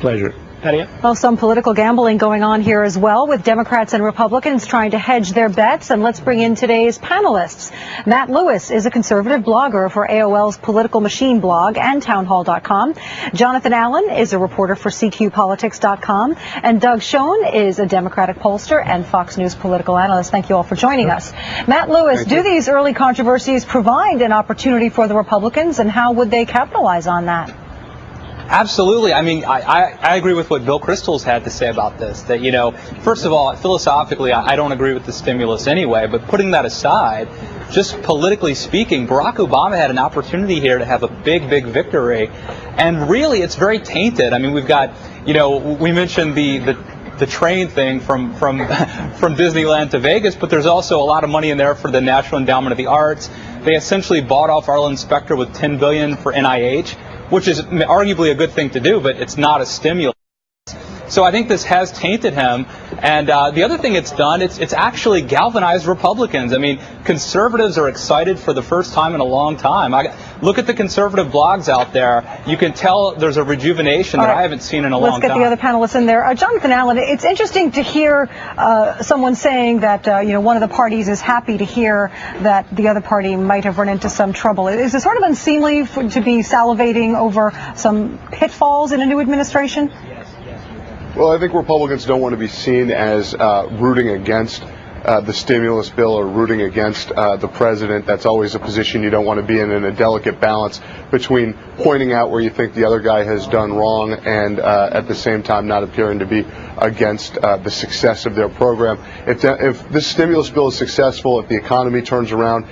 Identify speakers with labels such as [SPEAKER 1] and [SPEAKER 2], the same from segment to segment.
[SPEAKER 1] Pleasure.
[SPEAKER 2] Patty Ann?
[SPEAKER 3] Well, some political gambling going on here as well, with Democrats and Republicans trying to hedge their bets. And let's bring in today's panelists. Matt Lewis is a conservative blogger for AOL's Political Machine blog and townhall.com. Jonathan Allen is a reporter for CQPolitics.com. And Doug Schoen is a Democratic pollster and Fox News political analyst. Thank you all for joining us. Matt Lewis, do these early controversies provide an opportunity for the Republicans, and how would they capitalize on that?
[SPEAKER 2] Absolutely. I mean, I agree with what Bill Kristol's had to say about this, that, you know, first of all, philosophically, I don't agree with the stimulus anyway, but putting that aside, just politically speaking, Barack Obama had an opportunity here to have a big victory, and really it's very tainted. I mean, we've got, you know, we mentioned the train thing from Disneyland to Vegas, but there's also a lot of money in there for the National Endowment of the Arts. They essentially bought off Arlen Specter with $10 billion for NIH, which is arguably a good thing to do, but it's not a stimulus. So I think this has tainted him. And the other thing it's done, it's actually galvanized Republicans. I mean, conservatives are excited for the first time in a long time. Look at the conservative blogs out there. You can tell there's a rejuvenation that I haven't seen in a long time.
[SPEAKER 3] Let's get the other panelists in there. Jonathan Allen, it's interesting to hear someone saying that, you know, one of the parties is happy to hear that the other party might have run into some trouble. Is it sort of unseemly to be salivating over some pitfalls in a new administration?
[SPEAKER 4] Well, I think Republicans don't want to be seen as rooting against the stimulus bill or rooting against the president. That's always a position you don't want to be in a delicate balance between pointing out where you think the other guy has done wrong and at the same time not appearing to be against the success of their program. If this stimulus bill is successful, if the economy turns around,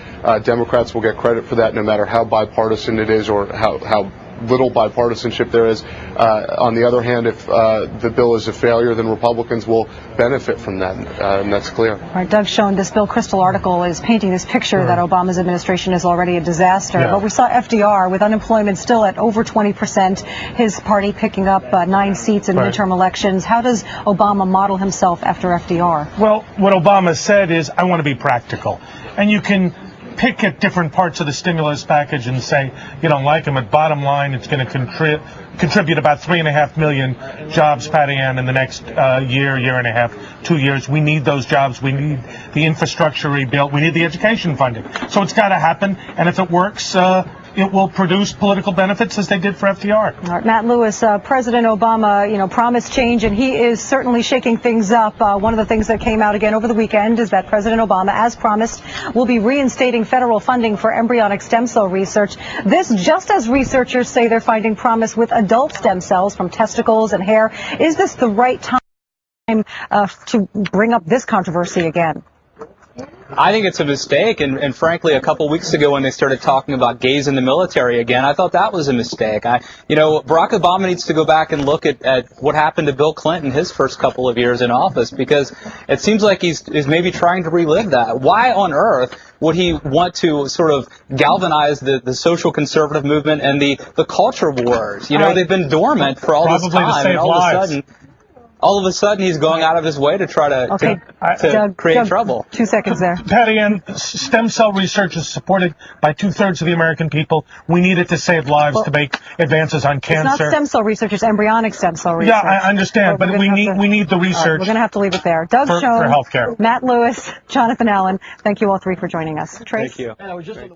[SPEAKER 4] Democrats will get credit for that, no matter how bipartisan it is or how little bipartisanship there is. On the other hand, if the bill is a failure, then Republicans will benefit from that, and that's clear. All
[SPEAKER 3] right, Doug Schoen, this Bill Kristol article is painting this picture that Obama's administration is already a disaster. But we saw FDR with unemployment still at over 20%, his party picking up 9 seats in midterm elections. How does Obama model himself after FDR?
[SPEAKER 1] Well, what Obama said is, I want to be practical. And you can pick at different parts of the stimulus package and say you don't like them. At bottom line, it's going to contribute about 3.5 million jobs, Patty Ann, in the next year and a half, 2 years. We need those jobs. We need the infrastructure rebuilt. We need the education funded. So it's got to happen. And if it works, it will produce political benefits as they did for FDR.
[SPEAKER 3] All right, Matt Lewis, President Obama, you know, promised change, and he is certainly shaking things up. One of the things that came out again over the weekend is that President Obama, as promised, will be reinstating federal funding for embryonic stem cell research. This just as researchers say they're finding promise with adult stem cells from testicles and hair. Is this the right time to bring up this controversy again?
[SPEAKER 2] I think it's a mistake, and frankly, a couple weeks ago when they started talking about gays in the military again, I thought that was a mistake. You know, Barack Obama needs to go back and look at what happened to Bill Clinton his first couple of years in office, because it seems like he's maybe trying to relive that. Why on earth would he want to sort of galvanize the social conservative movement and the culture wars? You know, they've been dormant for all this time, and all of a sudden he's going out of his way to try to create trouble.
[SPEAKER 3] 2 seconds there.
[SPEAKER 1] Patty Ann, stem cell research is supported by 2/3 of the American people. We need it to save lives, to make advances on cancer.
[SPEAKER 3] It's not stem cell research, it's embryonic stem cell research.
[SPEAKER 1] Yeah, I understand, but we need the research.
[SPEAKER 3] We're going to have to leave it there. Doug Schoen,
[SPEAKER 1] for healthcare.
[SPEAKER 3] Matt Lewis, Jonathan Allen, thank you all three for joining us. Trace?
[SPEAKER 2] Thank you.